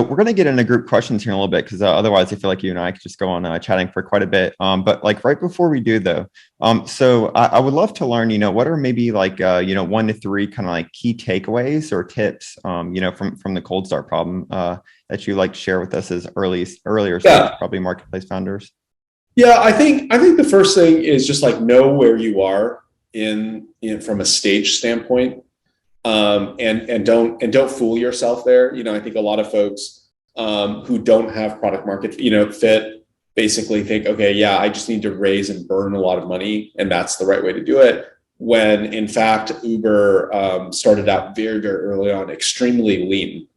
We're going to get into group questions here in a little bit because otherwise I feel like you and I could just go on chatting for quite a bit. But like right before we do though, so I would love to learn, what are maybe like, 1 to 3 kind of like key takeaways or tips, from the cold start problem that you like to share with us as earlier stage, Yeah, probably marketplace founders. yeah. I think the first thing is just like know where you are in from a stage standpoint, and don't fool yourself there. I think a lot of folks who don't have product market fit basically think, okay, yeah, I just need to raise and burn a lot of money, and that's the right way to do it. When in fact Uber started out very very early on extremely lean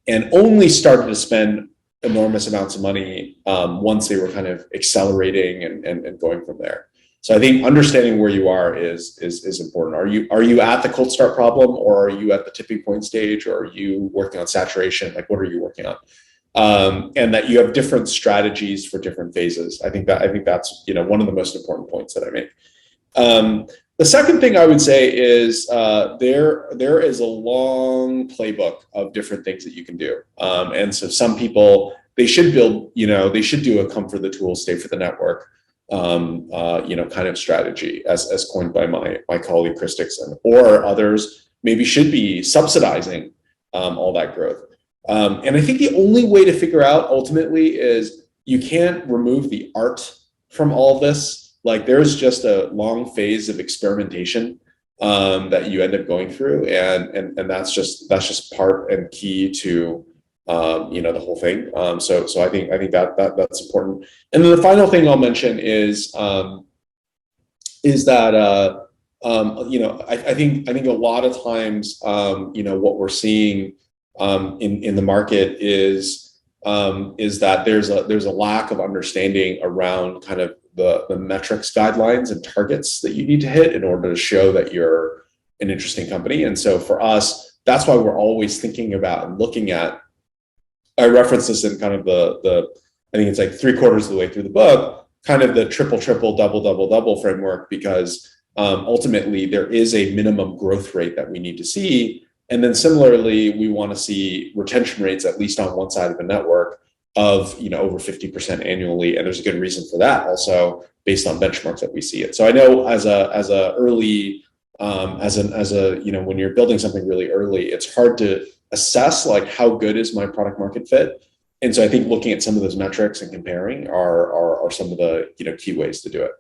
and only started to spend enormous amounts of money once they were kind of accelerating and going from there. So I think understanding where you are is important. Are you at the cold start problem, or are you at the tipping point stage, or are you working on saturation? Like, what are you working on? And that you have different strategies for different phases. I think that's one of the most important points that I make. The second thing I would say is there is a long playbook of different things that you can do. And so some people, they should build, they should do a come for the tools, stay for the network, kind of strategy as coined by my colleague Chris Dixon, or others maybe should be subsidizing all that growth. And I think the only way to figure out ultimately is you can't remove the art from all of this. Like there's just a long phase of experimentation that you end up going through, and that's just part and key to the whole thing. So I think that's important. And then the final thing I'll mention is that I think a lot of times what we're seeing in the market is that there's a lack of understanding around kind of the metrics guidelines and targets that you need to hit in order to show that you're an interesting company. And so for us, that's why we're always thinking about and looking at. I reference this in kind of the I think it's like 3/4 of the way through the book, kind of the triple triple double double double framework, because ultimately there is a minimum growth rate that we need to see. And then similarly, we want to see retention rates, at least on one side of the network, of over 50% annually. And there's a good reason for that also based on benchmarks that we see it. So I know as a early, when you're building something really early, it's hard to assess like how good is my product market fit. And so I think looking at some of those metrics and comparing are some of the key ways to do it.